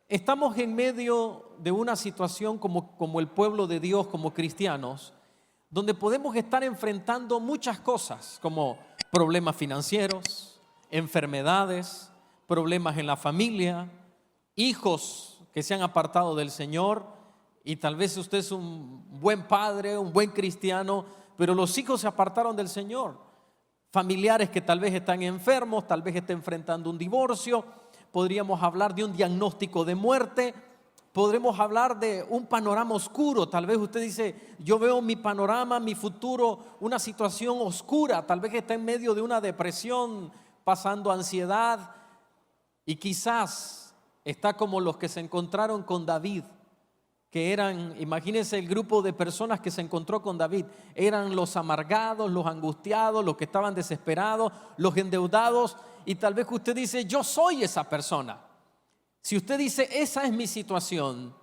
Estamos en medio de una situación como el pueblo de Dios, como cristianos, donde podemos estar enfrentando muchas cosas, como problemas financieros, enfermedades, problemas en la familia, hijos que se han apartado del Señor, y tal vez usted es un buen padre, un buen cristiano, pero los hijos se apartaron del Señor. Familiares que tal vez están enfermos, tal vez estén enfrentando un divorcio. Podríamos hablar de un diagnóstico de muerte. Podremos hablar de un panorama oscuro. Tal vez usted dice, yo veo mi panorama, mi futuro, una situación oscura. Tal vez está en medio de una depresión, pasando ansiedad. Y quizás está como los que se encontraron con David, que eran, imagínense el grupo de personas que se encontró con David, eran los amargados, los angustiados, los que estaban desesperados, los endeudados, y tal vez usted dice, yo soy esa persona. Si usted dice, esa es mi situación,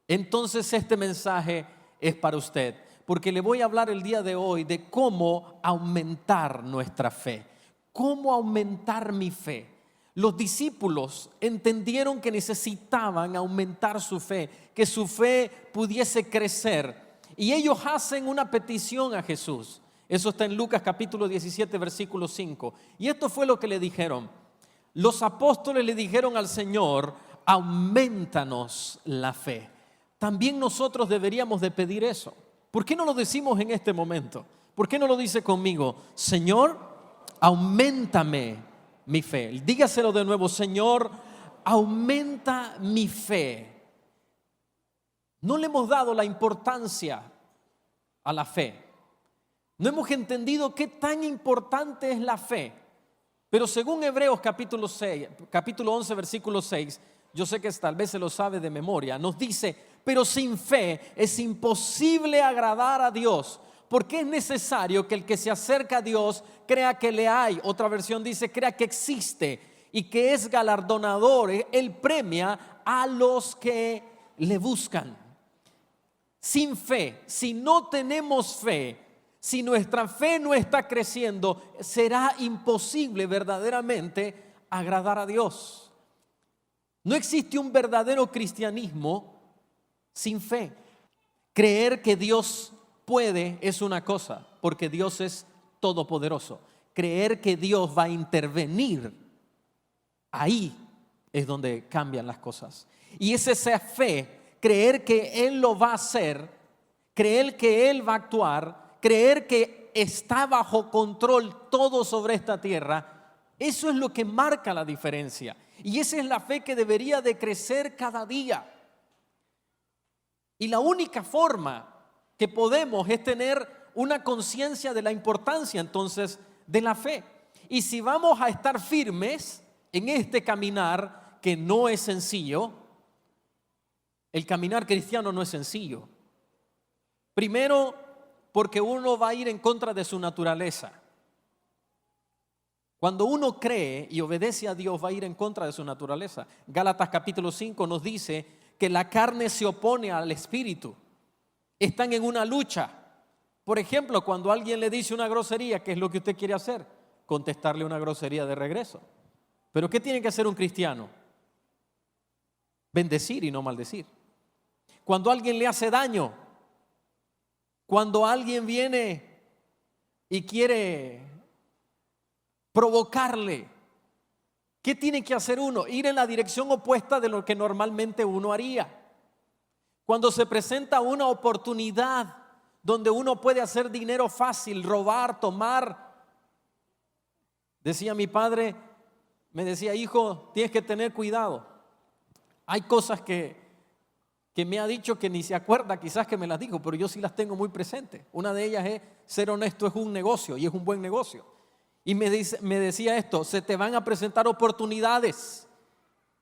entonces este mensaje es para usted, porque le voy a hablar el día de hoy de cómo aumentar nuestra fe, cómo aumentar mi fe. Los discípulos entendieron que necesitaban aumentar su fe, que su fe pudiese crecer. Y ellos hacen una petición a Jesús. Eso está en Lucas capítulo 17, versículo 5. Y esto fue lo que le dijeron. Los apóstoles le dijeron al Señor, aumentanos la fe. También nosotros deberíamos de pedir eso. ¿Por qué no lo decimos en este momento? ¿Por qué no lo dice conmigo? Señor, auméntame mi fe. Dígaselo de nuevo, Señor, aumenta mi fe. No le hemos dado la importancia a la fe. No hemos entendido qué tan importante es la fe. Pero según Hebreos capítulo 11, versículo 6, yo sé que tal vez se lo sabe de memoria, nos dice, pero sin fe es imposible agradar a Dios, porque es necesario que el que se acerca a Dios crea que le hay. Otra versión dice, crea que existe y que es galardonador. Él premia a los que le buscan. Sin fe, si no tenemos fe, si nuestra fe no está creciendo, será imposible verdaderamente agradar a Dios. No existe un verdadero cristianismo sin fe. Creer que Dios puede es una cosa, porque Dios es todopoderoso. Creer que Dios va a intervenir, ahí es donde cambian las cosas. Y es esa fe, creer que Él lo va a hacer, creer que Él va a actuar, creer que está bajo control todo sobre esta tierra. Eso es lo que marca la diferencia. Y esa es la fe que debería de crecer cada día. Y la única forma que podemos es tener una conciencia de la importancia entonces de la fe. Y si vamos a estar firmes en este caminar que no es sencillo, el caminar cristiano no es sencillo. Primero, porque uno va a ir en contra de su naturaleza. Cuando uno cree y obedece a Dios, va a ir en contra de su naturaleza. Gálatas capítulo 5 nos dice que la carne se opone al espíritu. Están en una lucha. Por ejemplo, cuando alguien le dice una grosería, ¿qué es lo que usted quiere hacer? Contestarle una grosería de regreso. ¿Pero qué tiene que hacer un cristiano? Bendecir y no maldecir. Cuando alguien le hace daño, cuando alguien viene y quiere provocarle, ¿qué tiene que hacer uno? Ir en la dirección opuesta de lo que normalmente uno haría. Cuando se presenta una oportunidad donde uno puede hacer dinero fácil, robar, tomar. Decía mi padre, me decía, hijo, tienes que tener cuidado. Hay cosas que me ha dicho que ni se acuerda, quizás que me las dijo, pero yo sí las tengo muy presentes. Una de ellas es, ser honesto es un negocio y es un buen negocio. Y me decía esto, se te van a presentar oportunidades.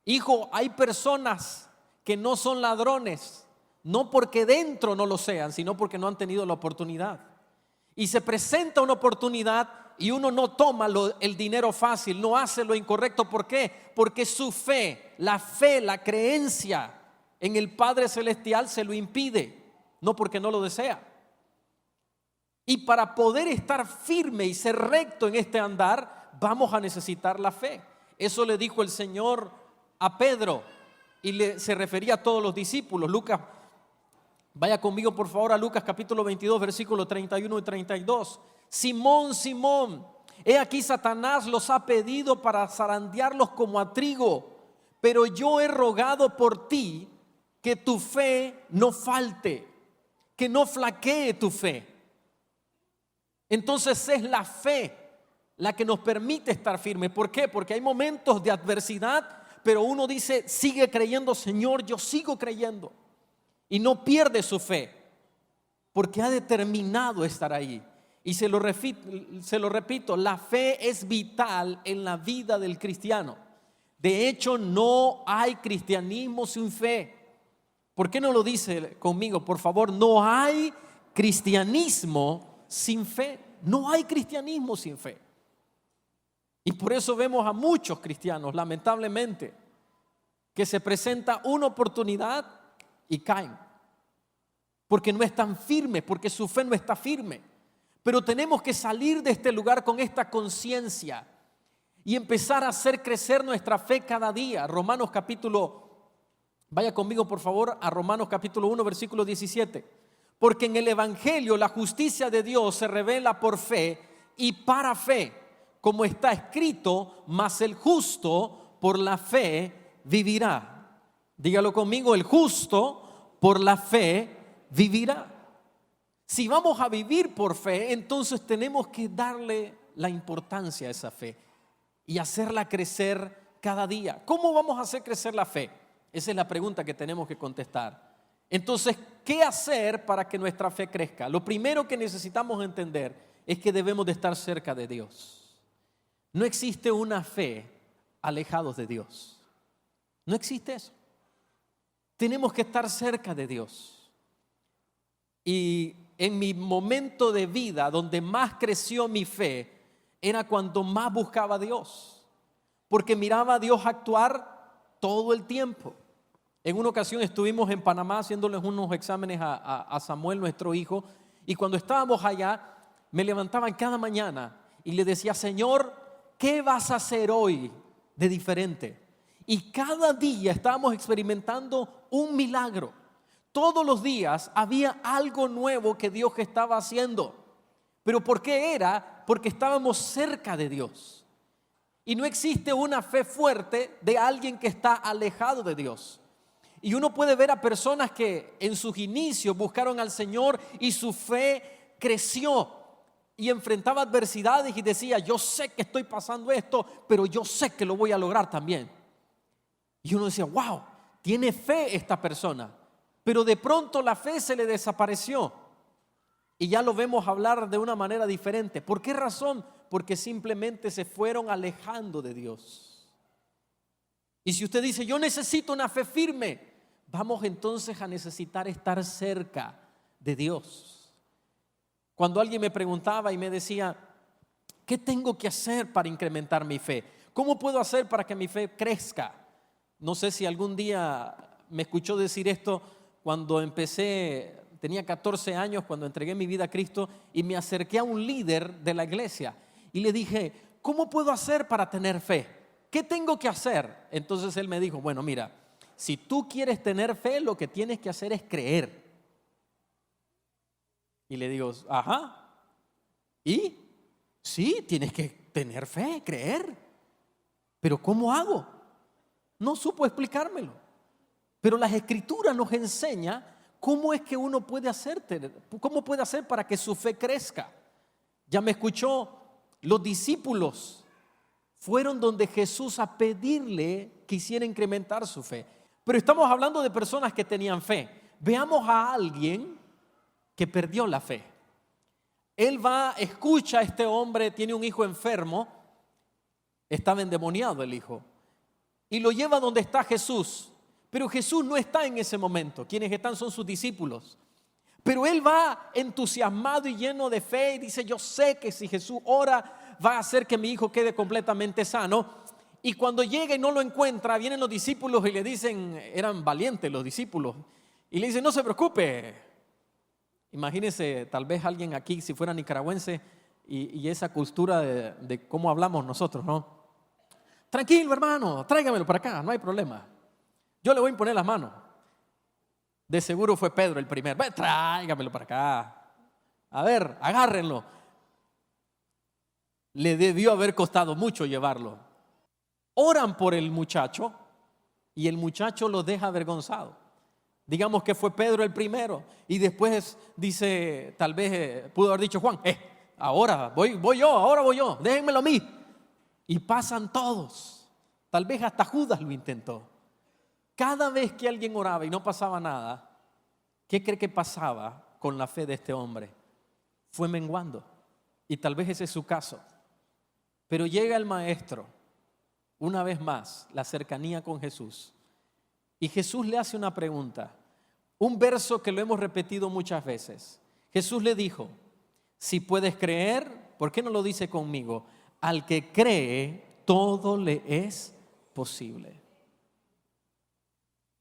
Hijo, hay personas que no son ladrones, no porque dentro no lo sean, sino porque no han tenido la oportunidad. Y se presenta una oportunidad y uno no toma el dinero fácil, no hace lo incorrecto. ¿Por qué? Porque su fe, la creencia en el Padre Celestial se lo impide, no porque no lo desea. Y para poder estar firme y ser recto en este andar, vamos a necesitar la fe. Eso le dijo el Señor a Pedro y se refería a todos los discípulos. Lucas, vaya conmigo por favor a Lucas capítulo 22, versículos 31 y 32. Simón, Simón, he aquí Satanás los ha pedido para zarandearlos como a trigo, pero yo he rogado por ti que tu fe no falte, que no flaquee tu fe. Entonces es la fe la que nos permite estar firmes. ¿Por qué? Porque hay momentos de adversidad, pero uno dice, sigue creyendo, Señor, yo sigo creyendo. Y no pierde su fe, porque ha determinado estar ahí. Y se lo repito, la fe es vital en la vida del cristiano. De hecho, no hay cristianismo sin fe. ¿Por qué no lo dice conmigo, por favor? No hay cristianismo sin fe. No hay cristianismo sin fe. Y por eso vemos a muchos cristianos, lamentablemente, que se presenta una oportunidad y caen. Porque no están firmes, porque su fe no está firme. Pero tenemos que salir de este lugar con esta conciencia y empezar a hacer crecer nuestra fe cada día. Romanos capítulo, vaya conmigo por favor a Romanos capítulo 1, versículo 17. Porque en el evangelio la justicia de Dios se revela por fe y para fe, como está escrito, mas el justo por la fe vivirá. Dígalo conmigo, el justo por la fe vivirá. Si vamos a vivir por fe, entonces tenemos que darle la importancia a esa fe y hacerla crecer cada día. ¿Cómo vamos a hacer crecer la fe? Esa es la pregunta que tenemos que contestar. Entonces, ¿qué hacer para que nuestra fe crezca? Lo primero que necesitamos entender es que debemos de estar cerca de Dios. No existe una fe alejados de Dios. No existe eso. Tenemos que estar cerca de Dios. Y en mi momento de vida, donde más creció mi fe, era cuando más buscaba a Dios. Porque miraba a Dios actuar todo el tiempo. En una ocasión estuvimos en Panamá haciéndoles unos exámenes a Samuel, nuestro hijo. Y cuando estábamos allá, me levantaba cada mañana y le decía, Señor, ¿qué vas a hacer hoy de diferente? Y cada día estábamos experimentando un milagro. Todos los días había algo nuevo que Dios estaba haciendo. ¿Pero por qué era? Porque estábamos cerca de Dios. Y no existe una fe fuerte de alguien que está alejado de Dios. Y uno puede ver a personas que en sus inicios buscaron al Señor y su fe creció. Y enfrentaba adversidades y decía, yo sé que estoy pasando esto, pero yo sé que lo voy a lograr también. Y uno decía, wow, tiene fe esta persona. Pero de pronto la fe se le desapareció. Y ya lo vemos hablar de una manera diferente. ¿Por qué razón? Porque simplemente se fueron alejando de Dios. Y si usted dice, yo necesito una fe firme, vamos entonces a necesitar estar cerca de Dios. Cuando alguien me preguntaba y me decía, ¿qué tengo que hacer para incrementar mi fe? ¿Cómo puedo hacer para que mi fe crezca? No sé si algún día me escuchó decir esto cuando empecé, tenía 14 años, cuando entregué mi vida a Cristo y me acerqué a un líder de la iglesia y le dije, ¿cómo puedo hacer para tener fe? ¿Qué tengo que hacer? Entonces él me dijo, bueno, mira, si tú quieres tener fe, lo que tienes que hacer es creer. Y le digo, ajá, ¿y? Sí, tienes que tener fe, creer. ¿Pero cómo hago? No supo explicármelo. Pero las Escrituras nos enseñan cómo es que uno puede cómo puede hacer para que su fe crezca. Ya me escuchó, los discípulos fueron donde Jesús a pedirle que hiciera incrementar su fe. Pero estamos hablando de personas que tenían fe. Veamos a alguien que perdió la fe. Él escucha a este hombre, tiene un hijo enfermo, estaba endemoniado el hijo, y lo lleva donde está Jesús. Pero Jesús no está en ese momento. Quienes están son sus discípulos. Pero él va entusiasmado y lleno de fe y dice, yo sé que si Jesús ora, va a hacer que mi hijo quede completamente sano. Y cuando llega y no lo encuentra, vienen los discípulos y le dicen, eran valientes los discípulos, y le dicen, no se preocupe. Imagínense, tal vez alguien aquí, si fuera nicaragüense, y esa cultura de cómo hablamos nosotros, ¿no? Tranquilo, hermano, tráigamelo para acá, no hay problema. Yo le voy a imponer las manos. De seguro fue Pedro el primero. Ve, tráigamelo para acá. A ver, agárrenlo. Le debió haber costado mucho llevarlo. Oran por el muchacho y el muchacho los deja avergonzado. Digamos que fue Pedro el primero y después dice, tal vez pudo haber dicho Juan, ahora voy yo, déjenmelo a mí. Y pasan todos. Tal vez hasta Judas lo intentó. Cada vez que alguien oraba y no pasaba nada, ¿qué cree que pasaba con la fe de este hombre? Fue menguando. Y tal vez ese es su caso. Pero llega el maestro, una vez más, la cercanía con Jesús. Y Jesús le hace una pregunta, un verso que lo hemos repetido muchas veces. Jesús le dijo, si puedes creer, ¿por qué no lo dice conmigo? Al que cree, todo le es posible.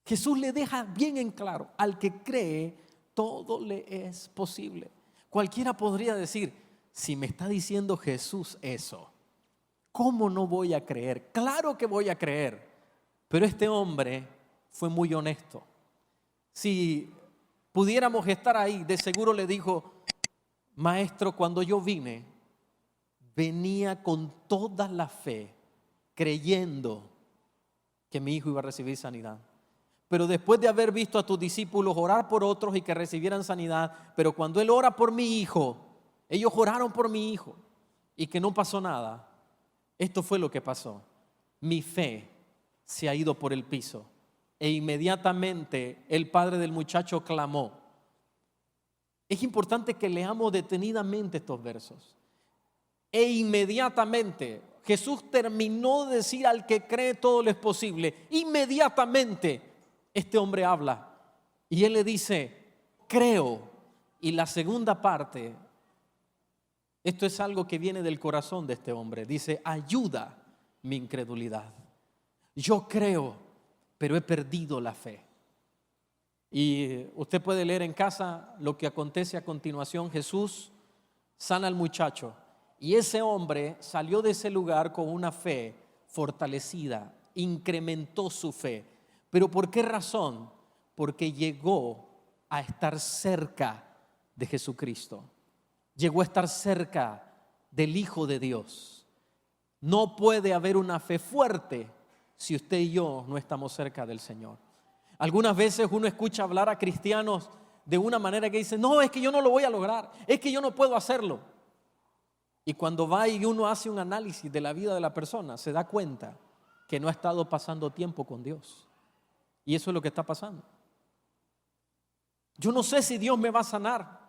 Jesús le deja bien en claro, al que cree, todo le es posible. Cualquiera podría decir, si me está diciendo Jesús eso, ¿cómo no voy a creer? Claro que voy a creer. Pero este hombre fue muy honesto. Si pudiéramos estar ahí, de seguro le dijo, maestro, cuando yo vine, venía con toda la fe, creyendo que mi hijo iba a recibir sanidad. Pero después de haber visto a tus discípulos orar por otros y que recibieran sanidad, pero cuando él ora por mi hijo, ellos oraron por mi hijo y que no pasó nada. Esto fue lo que pasó. Mi fe se ha ido por el piso. E inmediatamente el padre del muchacho clamó. Es importante que leamos detenidamente estos versos. E inmediatamente Jesús terminó de decir al que cree todo lo es posible. Inmediatamente este hombre habla y él le dice, creo. Y la segunda parte, esto es algo que viene del corazón de este hombre. Dice, ayuda mi incredulidad. Yo creo, pero he perdido la fe. Y usted puede leer en casa lo que acontece a continuación. Jesús sana al muchacho y ese hombre salió de ese lugar con una fe fortalecida, incrementó su fe. ¿Pero por qué razón? Porque llegó a estar cerca de Jesucristo. Llegó a estar cerca del Hijo de Dios. No puede haber una fe fuerte si usted y yo no estamos cerca del Señor. Algunas veces uno escucha hablar a cristianos de una manera que dice, no, es que yo no lo voy a lograr, es que yo no puedo hacerlo. Y cuando va y uno hace un análisis de la vida de la persona, se da cuenta que no ha estado pasando tiempo con Dios. Y eso es lo que está pasando. Yo no sé si Dios me va a sanar,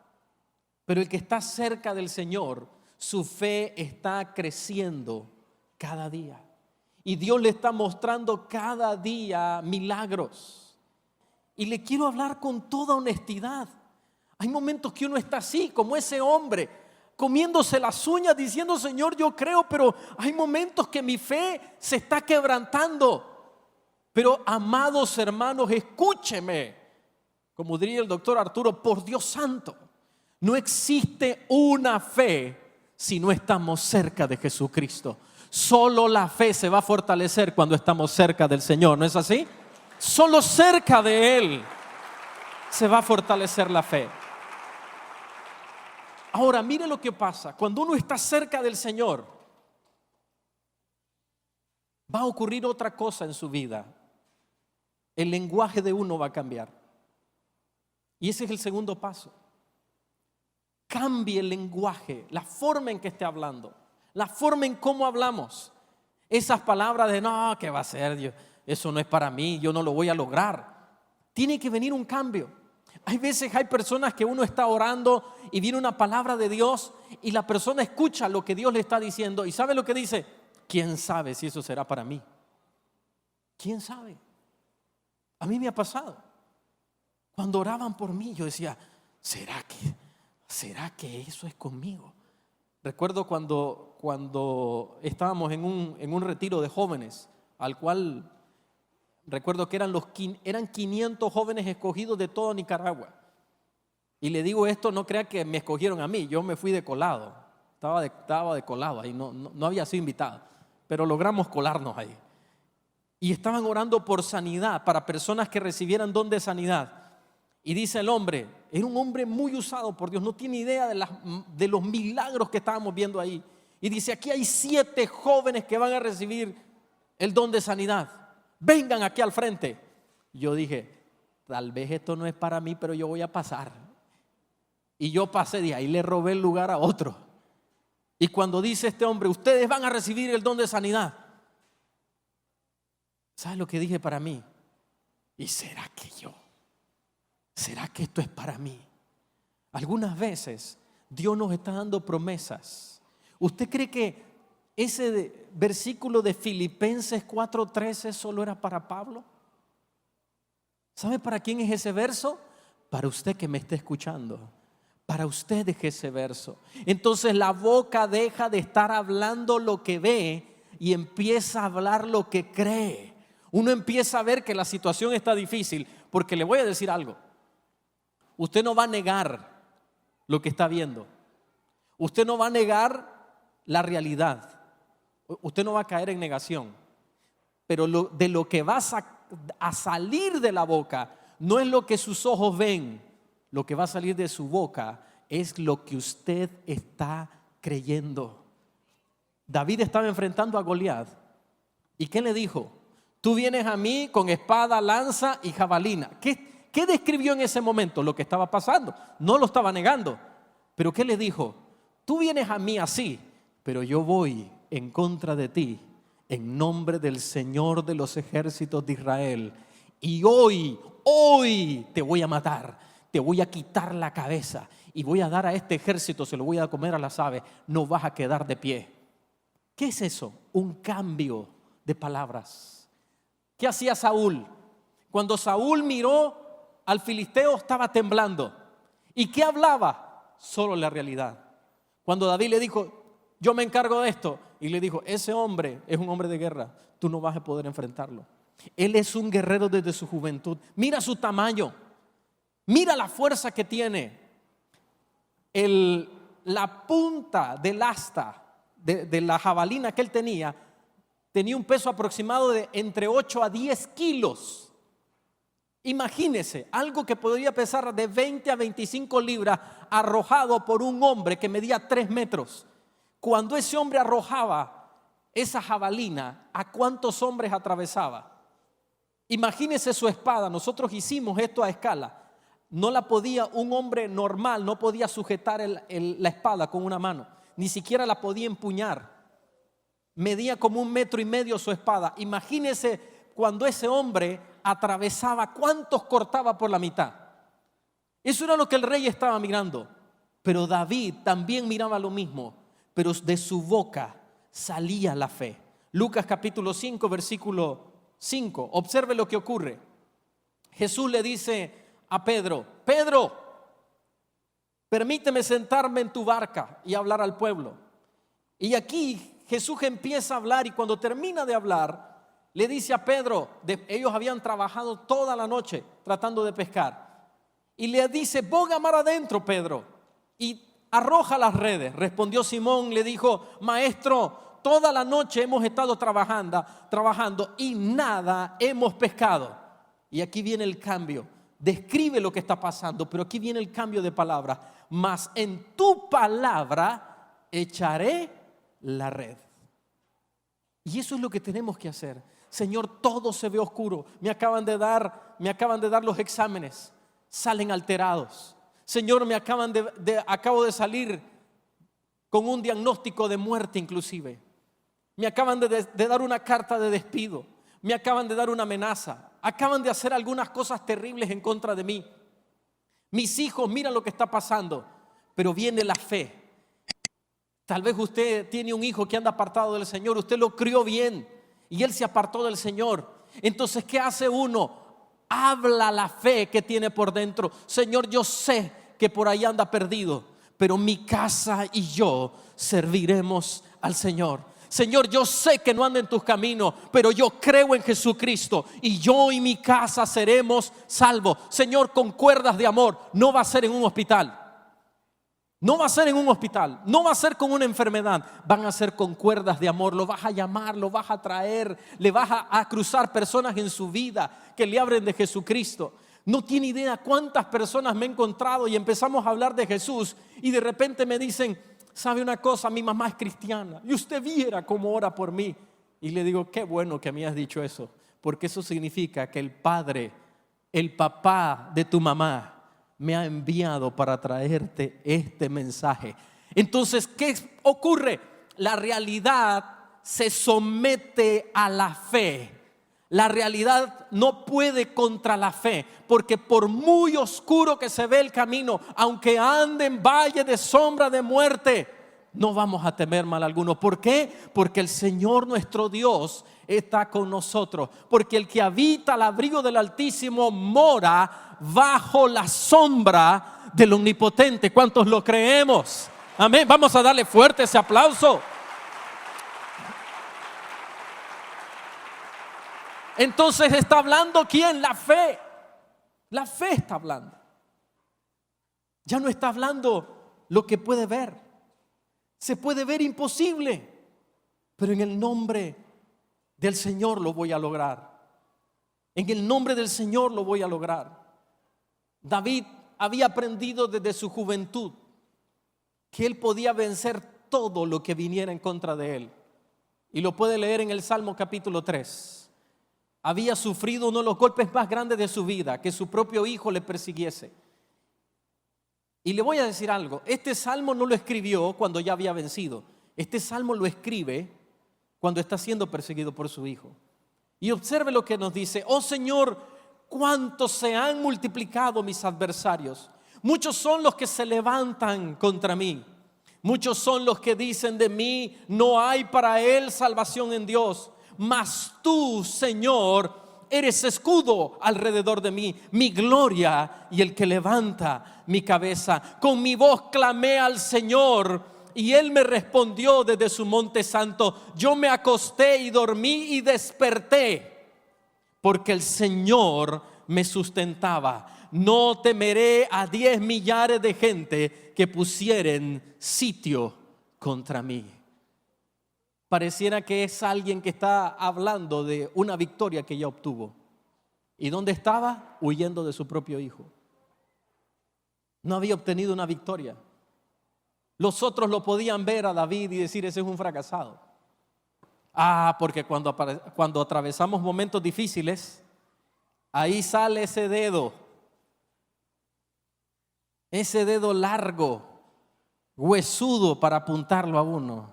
pero el que está cerca del Señor, su fe está creciendo cada día. Y Dios le está mostrando cada día milagros. Y le quiero hablar con toda honestidad. Hay momentos que uno está así, como ese hombre, comiéndose las uñas, diciendo, Señor, yo creo, pero hay momentos que mi fe se está quebrantando. Pero, amados hermanos, escúcheme. Como diría el doctor Arturo, por Dios santo, no existe una fe si no estamos cerca de Jesucristo. Solo la fe se va a fortalecer cuando estamos cerca del Señor, ¿no es así? Solo cerca de Él se va a fortalecer la fe. Ahora, mire lo que pasa. Cuando uno está cerca del Señor, va a ocurrir otra cosa en su vida. El lenguaje de uno va a cambiar. Y ese es el segundo paso. Cambie el lenguaje, la forma en que esté hablando, la forma en cómo hablamos. Esas palabras de no, ¿qué va a ser Dios? Eso no es para mí, yo no lo voy a lograr. Tiene que venir un cambio. Hay veces, hay personas que uno está orando y viene una palabra de Dios y la persona escucha lo que Dios le está diciendo y ¿sabe lo que dice? ¿Quién sabe si eso será para mí? ¿Quién sabe? A mí me ha pasado. Cuando oraban por mí, yo decía, ¿será que eso es conmigo? Recuerdo cuando estábamos en un retiro de jóvenes, al cual recuerdo que eran 500 jóvenes escogidos de toda Nicaragua. Y le digo esto, no crea que me escogieron a mí, yo me fui de colado. Estaba de colado ahí, no había sido invitado, pero logramos colarnos ahí. y estaban orando por sanidad, para personas que recibieran don de sanidad. Y dice el hombre, era un hombre muy usado por Dios, no tiene idea de los milagros que estábamos viendo ahí. Y dice, aquí hay 7 jóvenes que van a recibir el don de sanidad. Vengan aquí al frente. Yo dije, tal vez esto no es para mí, pero yo voy a pasar. Y yo pasé de ahí, le robé el lugar a otro. Y cuando dice este hombre, ustedes van a recibir el don de sanidad, ¿sabes lo que dije para mí? ¿Y será que será que esto es para mí? Algunas veces Dios nos está dando promesas. ¿Usted cree que ese versículo de Filipenses 4:13 solo era para Pablo? ¿Sabe para quién es ese verso? Para usted que me está escuchando. Para usted es ese verso. Entonces la boca deja de estar hablando lo que ve y empieza a hablar lo que cree. Uno empieza a ver que la situación está difícil, porque le voy a decir algo. Usted no va a negar lo que está viendo. Usted no va a negar la realidad. Usted no va a caer en negación. Pero de lo que va a salir de la boca no es lo que sus ojos ven. Lo que va a salir de su boca es lo que usted está creyendo. David estaba enfrentando a Goliat. ¿Y qué le dijo? Tú vienes a mí con espada, lanza y jabalina. ¿Qué describió en ese momento? Lo que estaba pasando. No lo estaba negando. Pero ¿qué le dijo? Tú vienes a mí así, pero yo voy en contra de ti en nombre del Señor de los ejércitos de Israel. Y hoy te voy a matar. Te voy a quitar la cabeza y voy a dar a este ejército, se lo voy a comer a las aves. No vas a quedar de pie. ¿Qué es eso? Un cambio de palabras. ¿Qué hacía Saúl? Cuando Saúl miró al filisteo estaba temblando. ¿Y qué hablaba? Solo la realidad. Cuando David le dijo, yo me encargo de esto, y le dijo, ese hombre es un hombre de guerra, tú no vas a poder enfrentarlo. Él es un guerrero desde su juventud. Mira su tamaño, mira la fuerza que tiene. La punta del asta de la jabalina que él tenía un peso aproximado de entre 8 a 10 kilos. Imagínese, algo que podría pesar de 20 a 25 libras arrojado por un hombre que medía 3 metros. Cuando ese hombre arrojaba esa jabalina, ¿a cuántos hombres atravesaba? Imagínese su espada. Nosotros hicimos esto a escala. No la podía, un hombre normal no podía sujetar la espada con una mano. Ni siquiera la podía empuñar. Medía como 1,5 metros su espada. Imagínese cuando ese hombre atravesaba, ¿cuántos cortaba por la mitad? Eso era lo que el rey estaba mirando. Pero David también miraba lo mismo, pero de su boca salía la fe. Lucas capítulo 5, versículo 5. Observe lo que ocurre. Jesús le dice a Pedro, Pedro, permíteme sentarme en tu barca y hablar al pueblo. Y aquí Jesús empieza a hablar y cuando termina de hablar, le dice a Pedro, ellos habían trabajado toda la noche tratando de pescar. Y le dice, boga mar adentro, Pedro, y arroja las redes. Respondió Simón, le dijo, maestro, toda la noche hemos estado trabajando y nada hemos pescado. Y aquí viene el cambio. Describe lo que está pasando, pero aquí viene el cambio de palabra. Mas en tu palabra echaré la red. Y eso es lo que tenemos que hacer. Señor, todo se ve oscuro. Me acaban de dar los exámenes. Salen alterados. Señor, acabo de salir con un diagnóstico de muerte inclusive. Me acaban de dar una carta de despido. Me acaban de dar una amenaza. Acaban de hacer algunas cosas terribles en contra de mí. Mis hijos, miran lo que está pasando. Pero viene la fe. Tal vez usted tiene un hijo que anda apartado del Señor. Usted lo crió bien y él se apartó del Señor. Entonces, ¿qué hace uno? Habla la fe que tiene por dentro. Señor, yo sé que por ahí anda perdido, pero mi casa y yo serviremos al Señor. Señor, yo sé que no ando en tus caminos, pero yo creo en Jesucristo y yo y mi casa seremos salvos. Señor, con cuerdas de amor. No va a ser en un hospital. No va a ser en un hospital, no va a ser con una enfermedad, van a ser con cuerdas de amor. Lo vas a llamar, lo vas a traer, le vas a cruzar personas en su vida que le hablen de Jesucristo. No tiene idea cuántas personas me he encontrado y empezamos a hablar de Jesús y de repente me dicen, ¿sabe una cosa? Mi mamá es cristiana y usted viera cómo ora por mí. Y le digo, qué bueno que me has dicho eso, porque eso significa que el padre, el papá de tu mamá me ha enviado para traerte este mensaje. Entonces, ¿qué ocurre? La realidad se somete a la fe. La realidad no puede contra la fe, porque por muy oscuro que se ve el camino, aunque ande en valle de sombra de muerte, no vamos a temer mal alguno. ¿Por qué? Porque el Señor nuestro Dios está con nosotros. Porque el que habita al abrigo del Altísimo mora bajo la sombra del Omnipotente. ¿Cuántos lo creemos? Amén. Vamos a darle fuerte ese aplauso. Entonces está hablando ¿quién? La fe. La fe está hablando. Ya no está hablando lo que puede ver. Se puede ver imposible, pero en el nombre del Señor lo voy a lograr. En el nombre del Señor lo voy a lograr. David había aprendido desde su juventud que él podía vencer todo lo que viniera en contra de él. Y lo puede leer en el Salmo capítulo 3. Había sufrido uno de los golpes más grandes de su vida, que su propio hijo le persiguiese. Y le voy a decir algo, este salmo no lo escribió cuando ya había vencido. Este salmo lo escribe cuando está siendo perseguido por su hijo. Y observe lo que nos dice: oh Señor, cuánto se han multiplicado mis adversarios. Muchos son los que se levantan contra mí. Muchos son los que dicen de mí, no hay para él salvación en Dios. Mas tú, Señor, eres escudo alrededor de mí, mi gloria y el que levanta mi cabeza. Con mi voz clamé al Señor y Él me respondió desde su monte santo. Yo me acosté y dormí y desperté, porque el Señor me sustentaba. No temeré a 10 millares de gente que pusieren sitio contra mí. Pareciera que es alguien que está hablando de una victoria que ya obtuvo. ¿Y dónde estaba? Huyendo de su propio hijo. No había obtenido una victoria. Los otros lo podían ver a David y decir, ese es un fracasado. Porque cuando atravesamos momentos difíciles, ahí sale ese dedo largo, huesudo para apuntarlo a uno.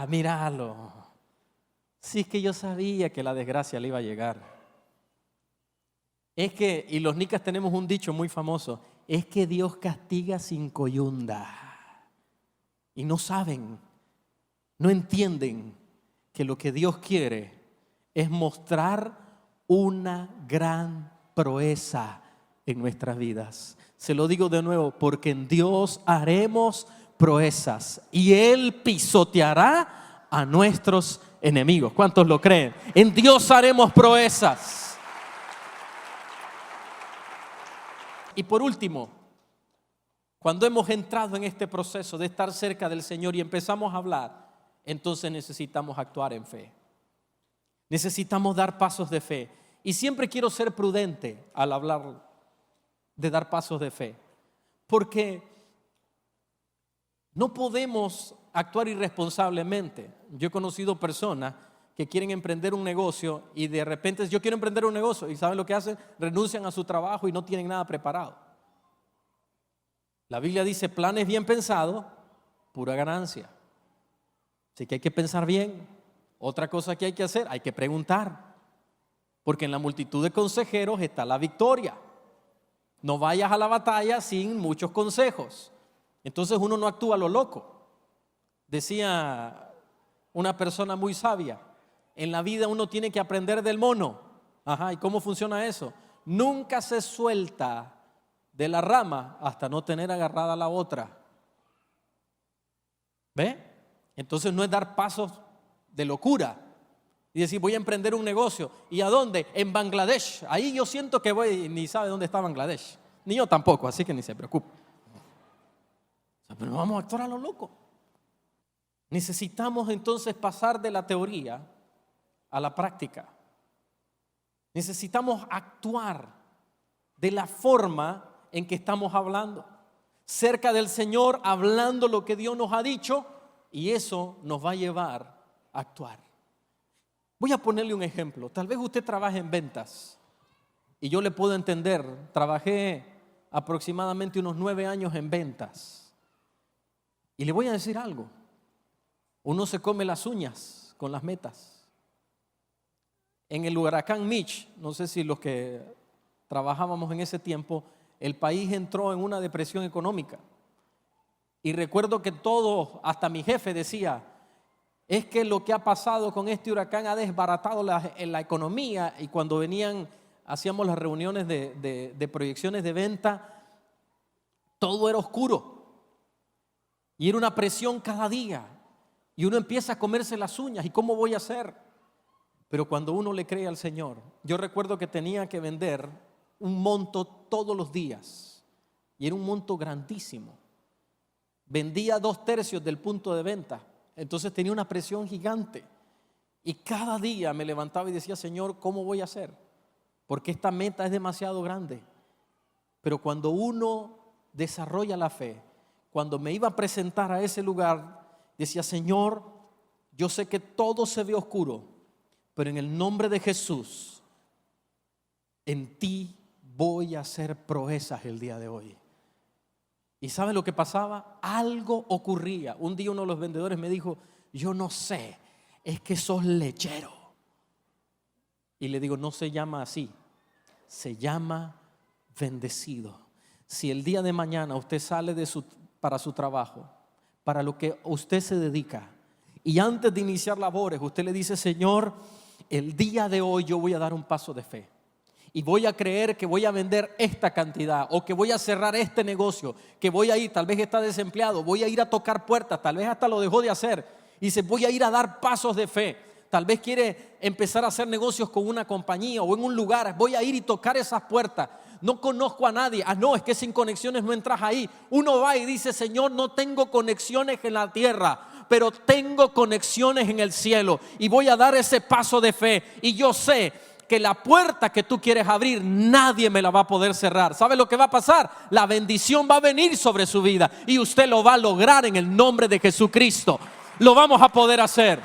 Míralo. Sí, es que yo sabía que la desgracia le iba a llegar. Es que, y los nicas tenemos un dicho muy famoso, es que Dios castiga sin coyunda. Y no saben, no entienden que lo que Dios quiere es mostrar una gran proeza en nuestras vidas. Se lo digo de nuevo, porque en Dios haremos proezas y Él pisoteará a nuestros enemigos. ¿Cuántos lo creen? En Dios haremos proezas. Y por último, cuando hemos entrado en este proceso de estar cerca del Señor y empezamos a hablar, entonces necesitamos actuar en fe. Necesitamos dar pasos de fe. Y siempre quiero ser prudente al hablar de dar pasos de fe, porque no podemos actuar irresponsablemente. Yo he conocido personas que quieren emprender un negocio y de repente yo quiero emprender un negocio y ¿saben lo que hacen? Renuncian a su trabajo y no tienen nada preparado. La Biblia dice planes bien pensados, pura ganancia. Así que hay que pensar bien. Otra cosa que hay que hacer, hay que preguntar. Porque en la multitud de consejeros está la victoria. No vayas a la batalla sin muchos consejos. Entonces uno no actúa a lo loco. Decía una persona muy sabia, en la vida uno tiene que aprender del mono. ¿Y cómo funciona eso? Nunca se suelta de la rama hasta no tener agarrada la otra. ¿Ve? Entonces no es dar pasos de locura y decir voy a emprender un negocio. ¿Y a dónde? En Bangladesh. Ahí yo siento que voy, ni sabe dónde está Bangladesh. Ni yo tampoco, así que ni se preocupe. Pero no vamos a actuar a lo loco. Necesitamos entonces pasar de la teoría a la práctica. Necesitamos actuar de la forma en que estamos hablando, cerca del Señor, hablando lo que Dios nos ha dicho, y eso nos va a llevar a actuar. Voy a ponerle un ejemplo. Tal vez usted trabaje en ventas y yo le puedo entender. Trabajé aproximadamente unos 9 años en ventas y le voy a decir algo. Uno se come las uñas con las metas. En el huracán Mitch, no sé si los que trabajábamos en ese tiempo, el país entró en una depresión económica. Y recuerdo que todos, hasta mi jefe decía, es que lo que ha pasado con este huracán ha desbaratado la economía. Y cuando hacíamos las reuniones de proyecciones de venta, todo era oscuro. Y era una presión cada día. Y uno empieza a comerse las uñas. ¿Y cómo voy a hacer? Pero cuando uno le cree al Señor, yo recuerdo que tenía que vender un monto todos los días. Y era un monto grandísimo. Vendía 2/3 del punto de venta. Entonces tenía una presión gigante. Y cada día me levantaba y decía, Señor, ¿cómo voy a hacer? Porque esta meta es demasiado grande. Pero cuando uno desarrolla la fe, cuando me iba a presentar a ese lugar, decía, Señor, yo sé que todo se ve oscuro, pero en el nombre de Jesús, en ti voy a hacer proezas el día de hoy. ¿Y sabe lo que pasaba? Algo ocurría. Un día uno de los vendedores me dijo, yo no sé, es que sos lechero. Y le digo, no se llama así, se llama bendecido. Si el día de mañana usted sale para su trabajo, para lo que usted se dedica, y antes de iniciar labores, usted le dice, Señor, el día de hoy yo voy a dar un paso de fe. Y voy a creer que voy a vender esta cantidad, o que voy a cerrar este negocio, que voy a ir, tal vez está desempleado, voy a ir a tocar puertas, tal vez hasta lo dejó de hacer. Y dice, voy a ir a dar pasos de fe. Tal vez quiere empezar a hacer negocios con una compañía o en un lugar. Voy a ir y tocar esas puertas. No conozco a nadie. No, es que sin conexiones no entras ahí. Uno va y dice, Señor, no tengo conexiones en la tierra, pero tengo conexiones en el cielo. Y voy a dar ese paso de fe. Y yo sé que la puerta que tú quieres abrir, nadie me la va a poder cerrar. ¿Sabe lo que va a pasar? La bendición va a venir sobre su vida y usted lo va a lograr en el nombre de Jesucristo. Lo vamos a poder hacer.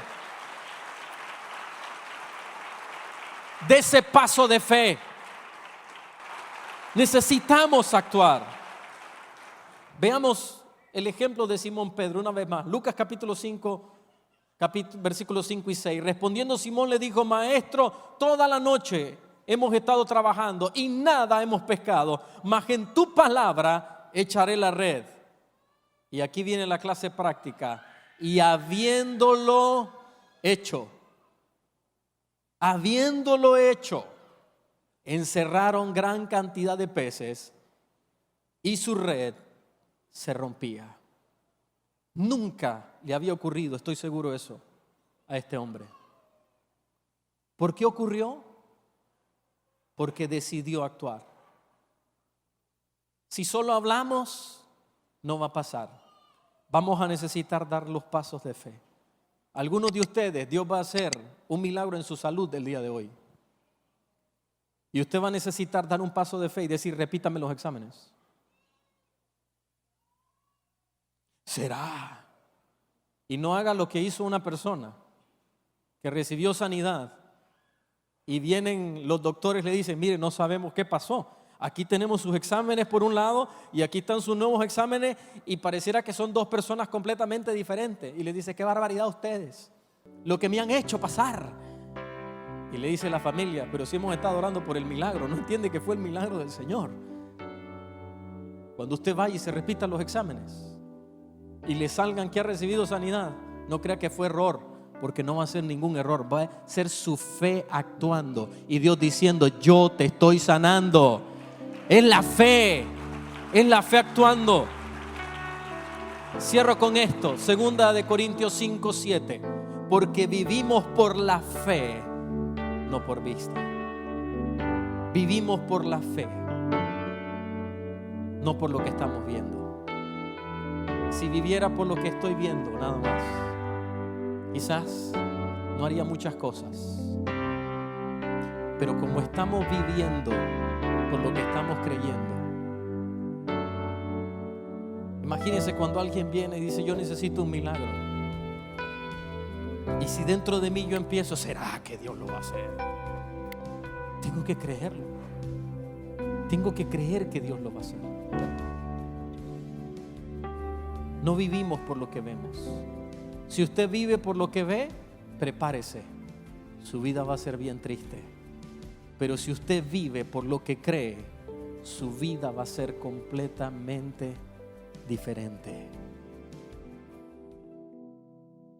De ese paso de fe necesitamos actuar. Veamos el ejemplo de Simón Pedro una vez más. Lucas capítulo 5, versículos 5 y 6. Respondiendo Simón le dijo, Maestro, toda la noche hemos estado trabajando y nada hemos pescado, mas en tu palabra echaré la red. Y aquí viene la clase práctica. Y habiéndolo hecho, encerraron gran cantidad de peces y su red se rompía. Nunca le había ocurrido, estoy seguro de eso, a este hombre. ¿Por qué ocurrió? Porque decidió actuar. Si solo hablamos, no va a pasar. Vamos a necesitar dar los pasos de fe. Algunos de ustedes, Dios va a hacer un milagro en su salud el día de hoy. Y usted va a necesitar dar un paso de fe y decir, repítame los exámenes. ¿Será? Y no haga lo que hizo una persona que recibió sanidad y vienen los doctores y le dicen, mire, no sabemos qué pasó. Aquí tenemos sus exámenes por un lado y aquí están sus nuevos exámenes y pareciera que son dos personas completamente diferentes. Y le dice, qué barbaridad ustedes, lo que me han hecho pasar. Y le dice la familia, pero si hemos estado orando por el milagro, no entiende que fue el milagro del Señor. Cuando usted vaya y se repita los exámenes y le salgan que ha recibido sanidad, no crea que fue error, porque no va a ser ningún error, va a ser su fe actuando y Dios diciendo, yo te estoy sanando. Es la fe actuando. Cierro con esto, 2 Corintios 5:7, porque vivimos por la fe, no por vista. Vivimos por la fe, no por lo que estamos viendo. Si viviera por lo que estoy viendo, nada más, quizás no haría muchas cosas. Pero como estamos viviendo por lo que estamos creyendo, imagínense cuando alguien viene y dice: yo necesito un milagro. Y si dentro de mí yo empiezo: ¿será que Dios lo va a hacer? Tengo que creerlo. Tengo que creer que Dios lo va a hacer. No vivimos por lo que vemos. Si usted vive por lo que ve, prepárese. Su vida va a ser bien triste. Pero si usted vive por lo que cree, su vida va a ser completamente diferente.